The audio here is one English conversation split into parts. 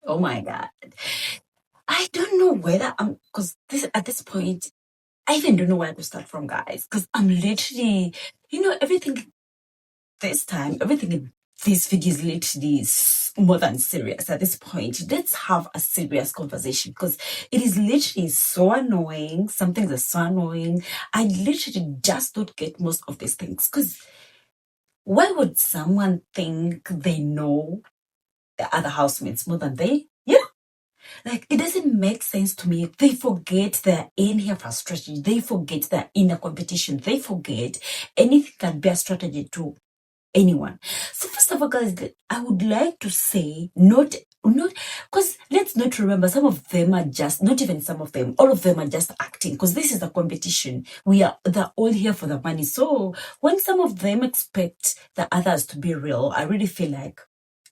Oh my God. I don't know whether because at this point, I even don't know where to start from, guys, because I'm literally, everything this time, everything in this video is literally more than serious at this point. Let's have a serious conversation because it is literally so annoying. Something that's so annoying. I literally just don't get most of these things because why would someone think they know the other housemates more than they? Yeah. Like, it doesn't make sense to me. They forget they're in here for strategy. They forget they're in a competition. They forget anything can be a strategy to anyone. So first of all, guys, I would like to say not because let's not remember some of them are just not even some of them, all of them are just acting because this is a competition. They're all here for the money. So when some of them expect the others to be real, I really feel like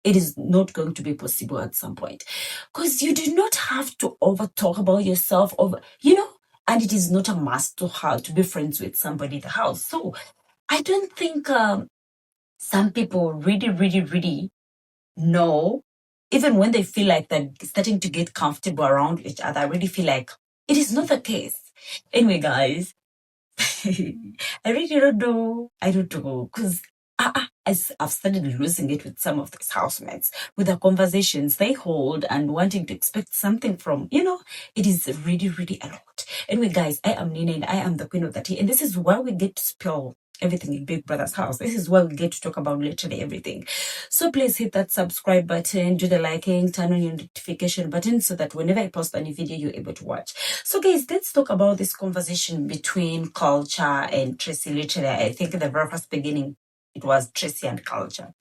it is not going to be possible at some point because you do not have to over talk about yourself and it is not a must to be friends with somebody in the house. So I don't think some people really, really, really know, even when they feel like they're starting to get comfortable around each other, I really feel like it is not the case. Anyway, guys, I really don't know. I don't know. Because I've started losing it with some of these housemates, with the conversations they hold and wanting to expect something from, it is really, really a lot. Anyway, guys, I am Nina and I am the queen of the tea. And this is where we get to spill everything in Big Brother's house. This is where we get to talk about literally everything. So please hit that subscribe button, do the liking, turn on your notification button so that whenever I post any video, you're able to watch. So guys, let's talk about this conversation between Kulture and Tracy. Literally, I think in the very first beginning, it was Tracy and Kulture.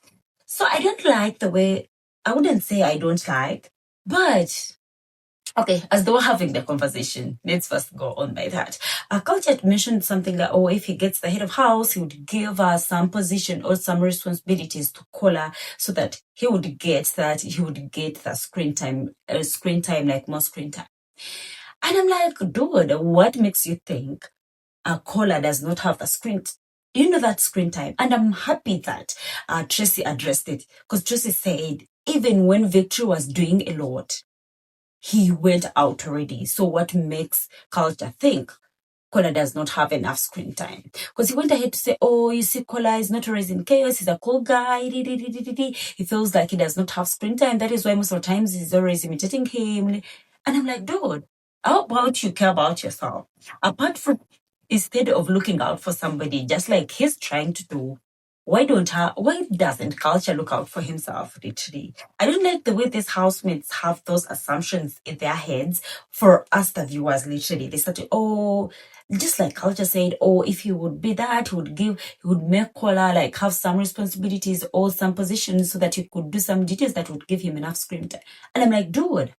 So I don't like the way, I wouldn't say I don't like, but okay, as they were having the conversation, let's first go on by that. Kulture mentioned something like, if he gets the head of house, he would give her some position or some responsibilities to Kola so that he would get the screen time, like more screen time. And I'm like, dude, what makes you think Kola does not have the screen that screen time? And I'm happy that Tracy addressed it because Tracy said, even when Victory was doing a lot, he went out already. So what makes Kulture think Kola does not have enough screen time? Because he went ahead to say, you see, Kola is not always in chaos. He's a cool guy. He feels like he does not have screen time. That is why most of the times he's always imitating him. And I'm like, dude, how about you care about yourself? Apart from, instead of looking out for somebody, just like he's trying to do, why doesn't Kulture look out for himself, literally? I don't like the way these housemates have those assumptions in their heads for us, the viewers, literally. They started, just like Kulture said, if he would be that, he would make Kola like have some responsibilities or some positions so that he could do some duties that would give him enough screen time. And I'm like, dude,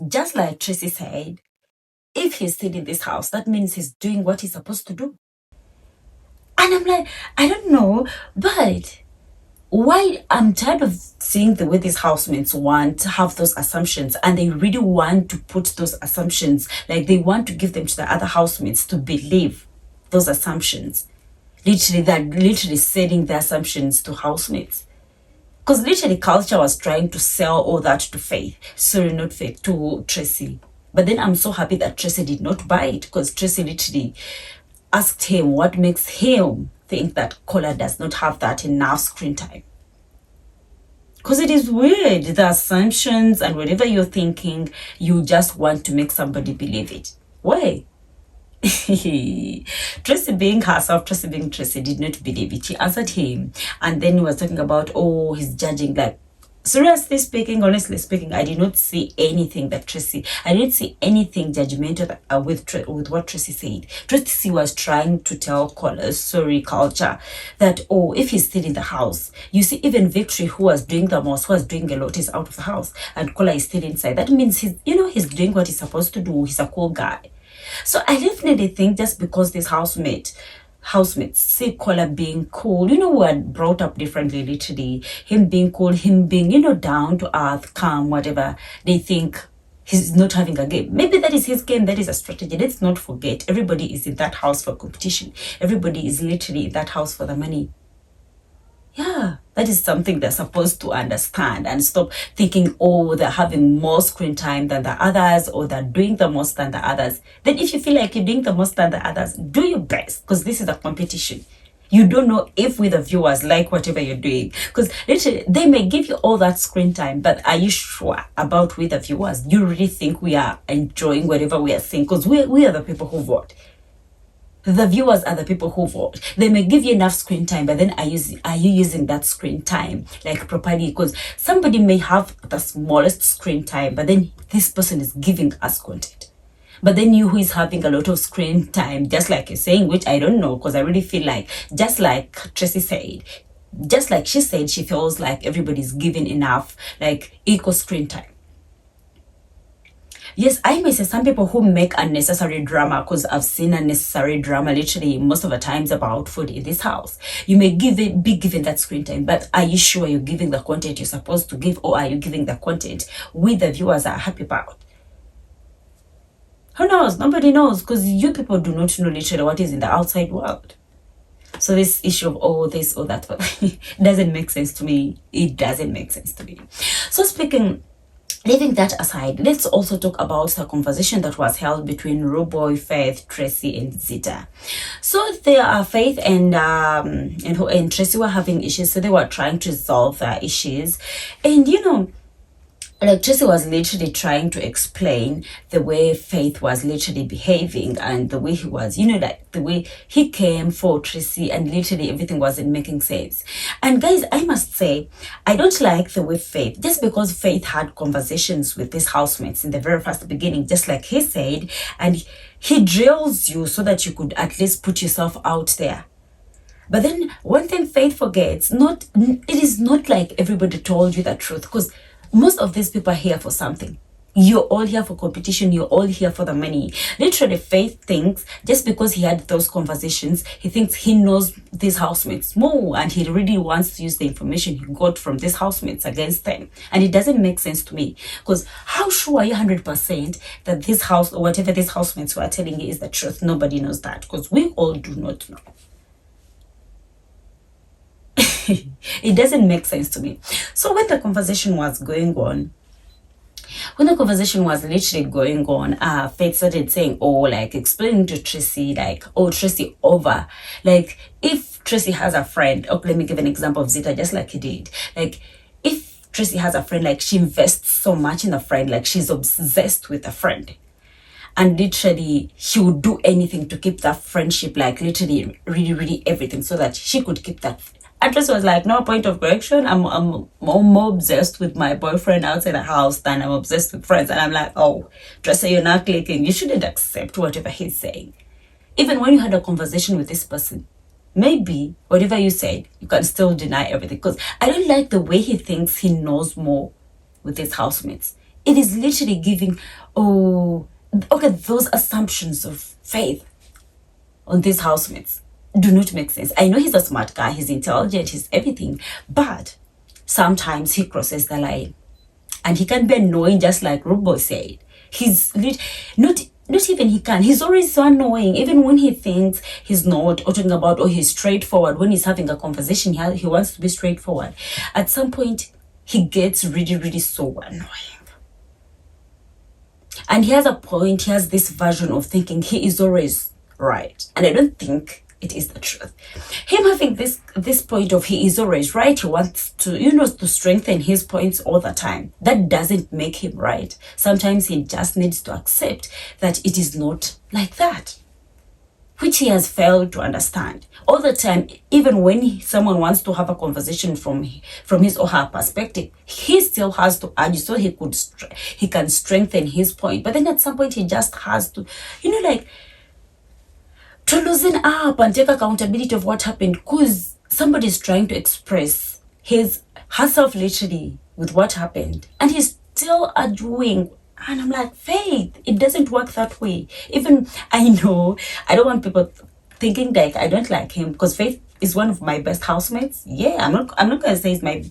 just like Tracy said, if he's still in this house, that means he's doing what he's supposed to do. And I'm like, I don't know, but why I'm tired of seeing the way these housemates want to have those assumptions, and they really want to put those assumptions, like they want to give them to the other housemates to believe those assumptions. Literally, they're literally selling the assumptions to housemates. Because literally Kulture was trying to sell all that to to Tracy. But then I'm so happy that Tracy did not buy it, because Tracy literally asked him what makes him think that Kola does not have that enough screen time. Because it is weird, the assumptions and whatever you're thinking, you just want to make somebody believe it. Why? Tracy being herself, Tracy being Tracy, did not believe it. She answered him, and then he was talking about, he's judging. Like, seriously speaking, honestly speaking, I did not see anything I didn't see anything judgmental with what Tracy said. Tracy was trying to tell Kulture that, if he's still in the house, you see, even Victory, who was doing the most, who was doing a lot, is out of the house, and Kola is still inside. That means he's doing what he's supposed to do. He's a cool guy. So I definitely think just because this housemates see Kola being cool, we're brought up differently, literally. Him being cool, him being, down to earth, calm, whatever, they think he's not having a game. Maybe that is his game, that is a strategy. Let's not forget, everybody is in that house for competition. Everybody is literally in that house for the money. Yeah, That is something they're supposed to understand and stop thinking, oh, they're having more screen time than the others, or they're doing the most than the others. Then if you feel like you're doing the most than the others, do your best, because this is a competition. You don't know if we the viewers like whatever you're doing, because literally they may give you all that screen time, but are you sure about we the viewers? Do you really think we are enjoying whatever we are seeing? Because we are the people who vote. The viewers are the people who vote. They may give you enough screen time, but then are you using that screen time like properly? Because somebody may have the smallest screen time, but then this person is giving us content. But then you who is having a lot of screen time, just like you're saying, which I don't know, because I really feel like, just like Tracy said, just like she said, she feels like everybody's given enough, like equal screen time. Yes, I may say some people who make unnecessary drama, because I've seen unnecessary drama literally most of the times about food in this house. You may be given that screen time, but are you sure you're giving the content you're supposed to give, or are you giving the content we the viewers are happy about? Who knows? Nobody knows, because you people do not know literally what is in the outside world. So this issue of oh this or that doesn't make sense to me. It doesn't make sense to me. So leaving that aside, let's also talk about the conversation that was held between Ruboy, Faith, Tracy, and Zita. So there are Faith and Tracy were having issues, so they were trying to resolve their issues, and like Tracy was literally trying to explain the way Faith was literally behaving and the way he was, like the way he came for Tracy, and literally everything wasn't making sense. And guys, I must say, I don't like the way Faith, just because Faith had conversations with his housemates in the very first beginning, just like he said, and he drills you so that you could at least put yourself out there. But then one thing Faith forgets, it is not like everybody told you the truth, because most of these people are here for something. You're all here for competition. You're all here for the money. Literally, Faith thinks just because he had those conversations, he thinks he knows these housemates more, and he really wants to use the information he got from these housemates against them. And it doesn't make sense to me, because how sure are you 100% that this house, or whatever these housemates were telling you, is the truth? Nobody knows that, because we all do not know. It doesn't make sense to me. So when the conversation was literally going on, Faith started saying, explaining to Tracy, Tracy over, if Tracy has a friend, let me give an example of Zita, just like he did, if Tracy has a friend, she invests so much in a friend, she's obsessed with a friend, and literally she would do anything to keep that friendship, literally really, really everything, so that she could keep that. And Tracy was like, no, point of correction, I'm more obsessed with my boyfriend outside the house than I'm obsessed with friends. And I'm like, oh, Tracy, you're not clicking. You shouldn't accept whatever he's saying. Even when you had a conversation with this person, maybe whatever you said, you can still deny everything. Because I don't like the way he thinks he knows more with his housemates. It is literally giving, those assumptions of Faith on these housemates do not make sense. I know he's a smart guy, he's intelligent, he's everything, but sometimes he crosses the line, and he can be annoying, just like Rubo said. He's not even he can. He's always so annoying, even when he thinks he's not, or talking about, he's straightforward. When he's having a conversation, he wants to be straightforward. At some point, he gets really, really so annoying. And he has this version of thinking he is always right, and I don't think it is the truth. Him having this point of he is always right, he wants to, to strengthen his points all the time. That doesn't make him right. Sometimes he just needs to accept that it is not like that, which he has failed to understand. All the time, even when someone wants to have a conversation from his or her perspective, he still has to argue so he can strengthen his point. But then at some point, he just has to, to loosen up and take accountability of what happened, because somebody's trying to express herself literally with what happened, and he's still arguing. And I'm like, Faith, it doesn't work that way. Even I know I don't want people thinking I don't like him, because Faith is one of my best housemates. Yeah, I'm not gonna say he's my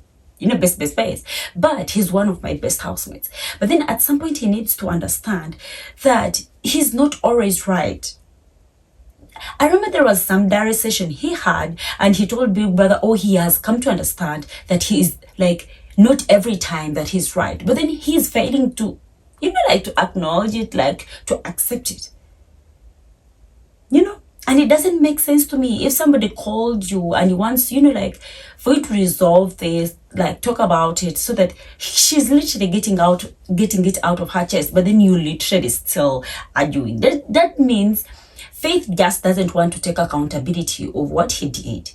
best face, but he's one of my best housemates. But then at some point he needs to understand that he's not always right. I remember there was some diary session he had, and he told Big Brother, oh, he has come to understand that he is like, not every time that he's right, but then he's failing to, like to acknowledge it, like to accept it. And it doesn't make sense to me. If somebody called you and he wants, like, for you to resolve this, like, talk about it, so that she's literally getting it out of her chest, but then you literally still arguing. That means Faith just doesn't want to take accountability of what he did.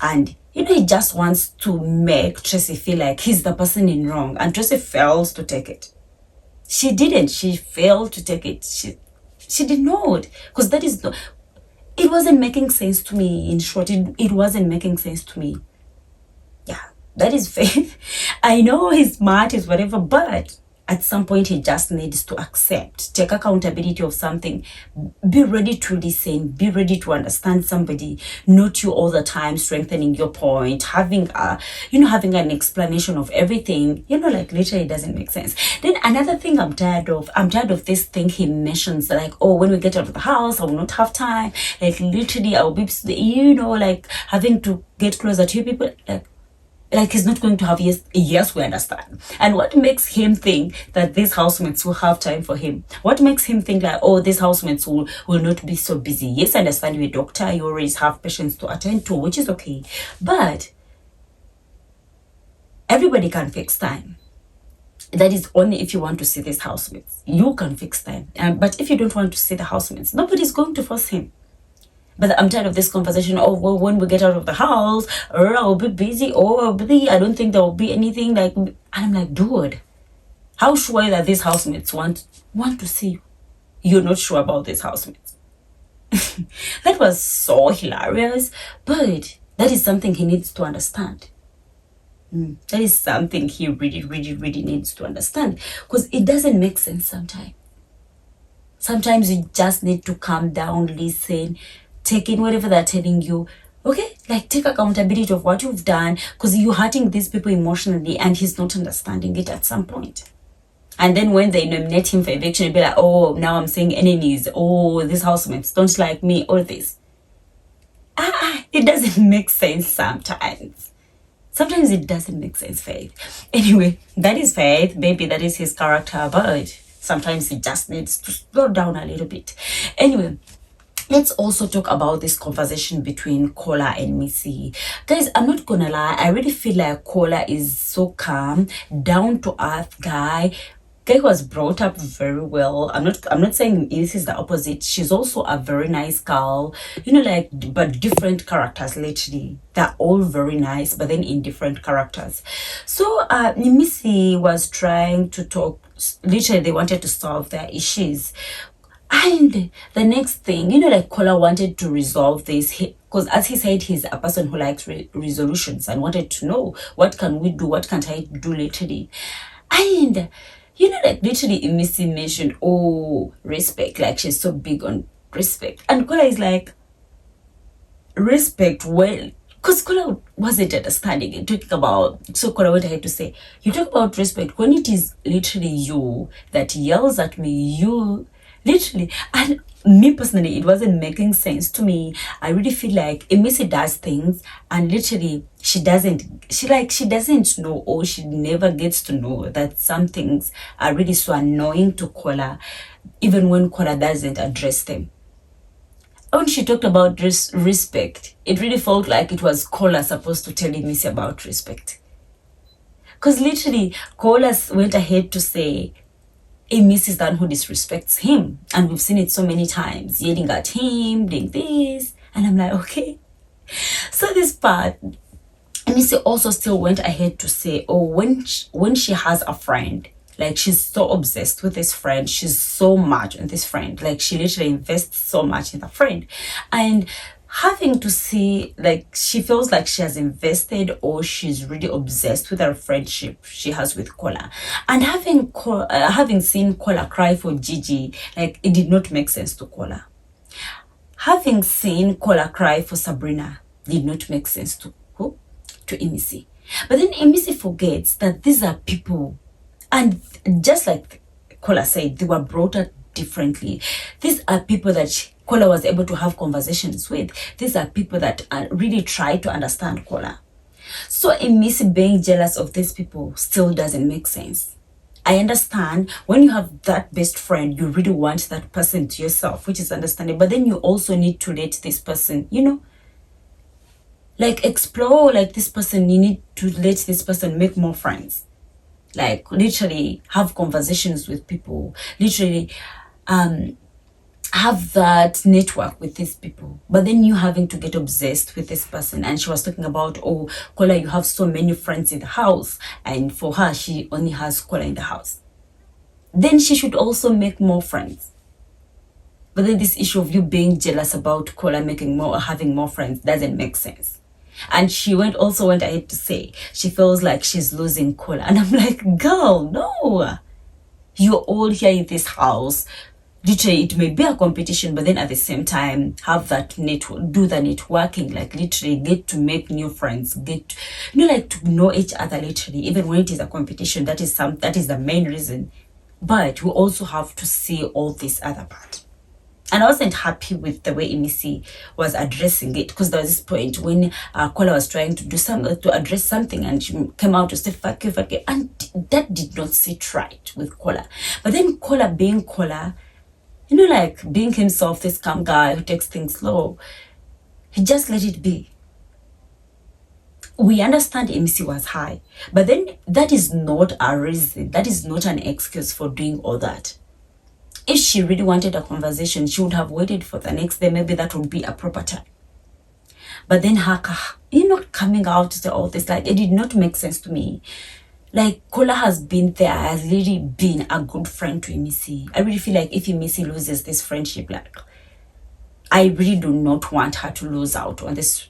And, he just wants to make Tracy feel like he's the person in wrong. And Tracy fails to take it. She didn't. She failed to take it. She did not. Because that is not... It wasn't making sense to me. In short, it wasn't making sense to me. Yeah, that is Faith. I know he's smart, he's whatever, but at some point he just needs to accept, take accountability of something, be ready to listen, be ready to understand somebody, not you all the time strengthening your point, having an explanation of everything, like literally it doesn't make sense. Then another thing I'm tired of this thing he mentions, like, oh, when we get out of the house, I will not have time, like literally I'll be, like having to get closer to you people, like he's not going to have yes, we understand. And what makes him think that these housemates will have time for him? What makes him think like, oh, these housemates will not be so busy? Yes, I understand you're a doctor, you always have patients to attend to, which is okay. But everybody can fix time. That is only if you want to see these housemates. You can fix time. But if you don't want to see the housemates, nobody's going to force him. But I'm tired of this conversation. Oh, well, when we get out of the house, or I'll be busy, or I don't think there will be anything like. And I'm like, dude, how sure that these housemates want to see you? You're not sure about these housemates. That was so hilarious, but that is something he needs to understand. That is something he really, really, really needs to understand, because it doesn't make sense sometimes. Sometimes you just need to calm down, listen, take in whatever they're telling you. Okay, like take accountability of what you've done, because you're hurting these people emotionally and he's not understanding it at some point. And then when they nominate him for eviction, you'll be like, oh, now I'm saying enemies. Oh, these housemates don't like me, all this. It doesn't make sense sometimes. Sometimes it doesn't make sense, Faith. Anyway, that is Faith. Maybe that is his character, but sometimes he just needs to slow down a little bit. Anyway, let's also talk about this conversation between Kola and IMISI. Guys, I'm not gonna lie, I really feel like Kola is so calm, down to earth guy was brought up very well. I'm not saying IMISI is the opposite. She's also a very nice girl, but different characters. Literally, they're all very nice, but then in different characters. So IMISI was trying to talk. Literally, they wanted to solve their issues. And the next thing, like Kola wanted to resolve this, because as he said, he's a person who likes resolutions and wanted to know, what can we do? What can't I do literally? And, like literally IMISI mentioned, oh, respect, like she's so big on respect. And Kola is like, respect, well, because Kola wasn't understanding it, talking about, so Kola went ahead to say, you talk about respect when it is literally you that yells at me, you literally, and me personally, it wasn't making sense to me. I really feel like IMISI does things and literally she doesn't know, or she never gets to know that some things are really so annoying to Kola, even when Kola doesn't address them. When she talked about respect, it really felt like it was Kola supposed to tell IMISI about respect. Because literally, Kola went ahead to say, IMISI is the one who disrespects him. And we've seen it so many times, yelling at him, doing this. And I'm like, okay. So this part, IMISI also still went ahead to say, oh, when she has a friend, like she's so obsessed with this friend, she's so much on this friend, like she literally invests so much in the friend. And having to see, like, she feels like she has invested, or she's really obsessed with her friendship she has with Kola. And having seen Kola cry for Gigi, like, it did not make sense to Kola. Having seen Kola cry for Sabrina did not make sense to who? To IMISI. But then IMISI forgets that these are people, and just like Kola said, they were brought up differently. These are people that Kola was able to have conversations with. These are people that really try to understand Kola. So IMISI being jealous of these people still doesn't make sense. I understand when you have that best friend, you really want that person to yourself, which is understandable. But then you also need to let this person, like explore like this person. You need to let this person make more friends. Like literally have conversations with people. Literally have that network with these people. But then you having to get obsessed with this person. And she was talking about, oh, Kola, you have so many friends in the house. And for her, she only has Kola in the house. Then she should also make more friends. But then this issue of you being jealous about Kola making more or having more friends doesn't make sense. And she also went ahead to say she feels like she's losing Kola. And I'm like, girl, no. You're all here in this house. Literally, it may be a competition, but then at the same time, have that network, do the networking, like literally get to make new friends, get, like to know each other literally, even when it is a competition. That is the main reason. But we also have to see all this other part. And I wasn't happy with the way IMISI was addressing it, because there was this point when Kola was trying to do to address something, and she came out to say fuck you, and that did not sit right with Kola. But then Kola being Kola, like being himself, this calm guy who takes things slow, he just let it be. We understand IMISI was high, but then that is not a reason, that is not an excuse for doing all that. If she really wanted a conversation, she would have waited for the next day. Maybe that would be a proper time. But then her, coming out to say all this, like, it did not make sense to me. Like, Kola has been there, has really been a good friend to IMISI. I really feel like if IMISI loses this friendship, like, I really do not want her to lose out on this,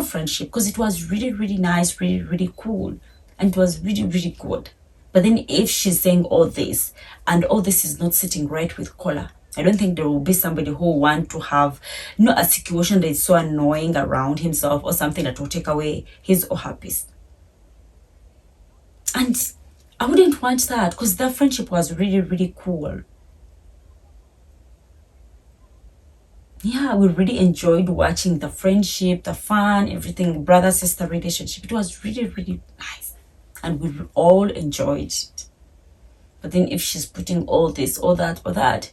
friendship, because it was really, really nice, really, really cool. And it was really, really good. But then if she's saying all this, and all this is not sitting right with Kola, I don't think there will be somebody who will want to have, a situation that is so annoying around himself, or something that will take away his or her peace. And I wouldn't want that, because that friendship was really, really cool. Yeah, we really enjoyed watching the friendship, the fun, everything, brother-sister relationship. It was really, really nice. And we all enjoyed it. But then if she's putting all this, all that,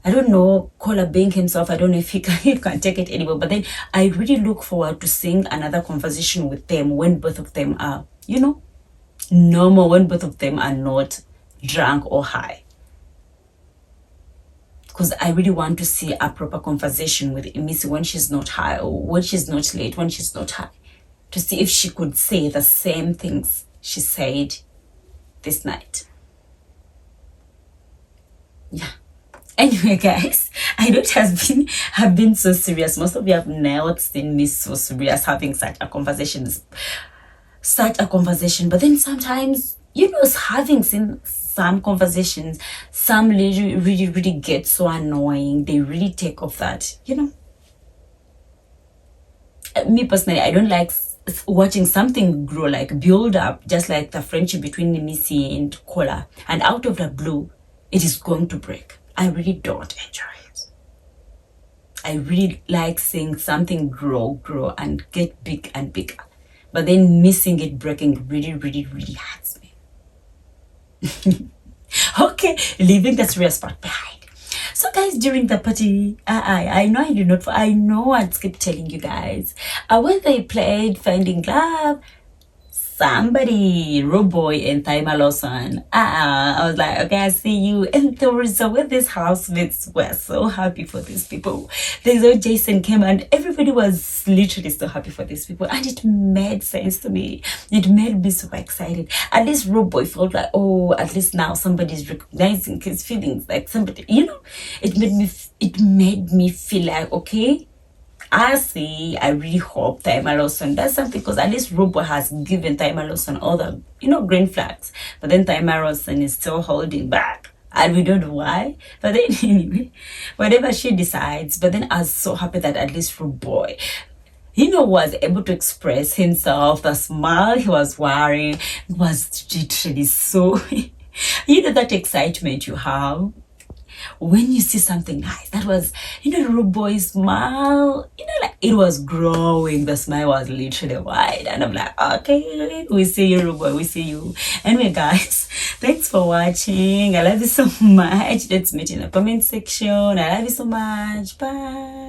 I don't know, Kola being himself, I don't know if he can take it anymore. But then I really look forward to seeing another conversation with them when both of them are, normal, when both of them are not drunk or high. Because I really want to see a proper conversation with IMISI when she's not high, or when she's not late, when she's not high. To see if she could say the same things she said this night. Yeah. Anyway, guys, I don't have been so serious. Most of you have not seen me so serious having such a conversation. But then sometimes, having some conversations, some really, really, really get so annoying. They really take off that, Me personally, I don't like watching something grow, like build up, just like the friendship between IMISI and Kola, and out of the blue, it is going to break. I really don't enjoy it. I really like seeing something grow and get big and bigger. But then missing it breaking really, really, really hurts me. Okay, leaving the serious part behind. So guys, during the party, I know I'd keep telling you guys. When they played Finding Love, somebody, Roboy and Taima Lawson. I was like, okay, I see you. And so with these housemates were so happy for these people. Then so Jason came and everybody was literally so happy for these people. And it made sense to me. It made me so excited. At least Roboy felt like, oh, at least now somebody's recognizing his feelings. Like somebody, it made me feel like, okay, I really hope Taima Lawson does something, because at least Robo has given Taima Lawson all the, green flags. But then Taima Lawson is still holding back. And we don't know why. But then anyway, whatever she decides. But then I was so happy that at least Robo, was able to express himself. The smile he was wearing was literally so, that excitement you have. when you see something nice, that was, the little boy smile, like it was growing. The smile was literally wide. And I'm like, okay, we see you, little boy, we see you. Anyway, guys, thanks for watching. I love you so much. Let's meet in the comment section. I love you so much. Bye.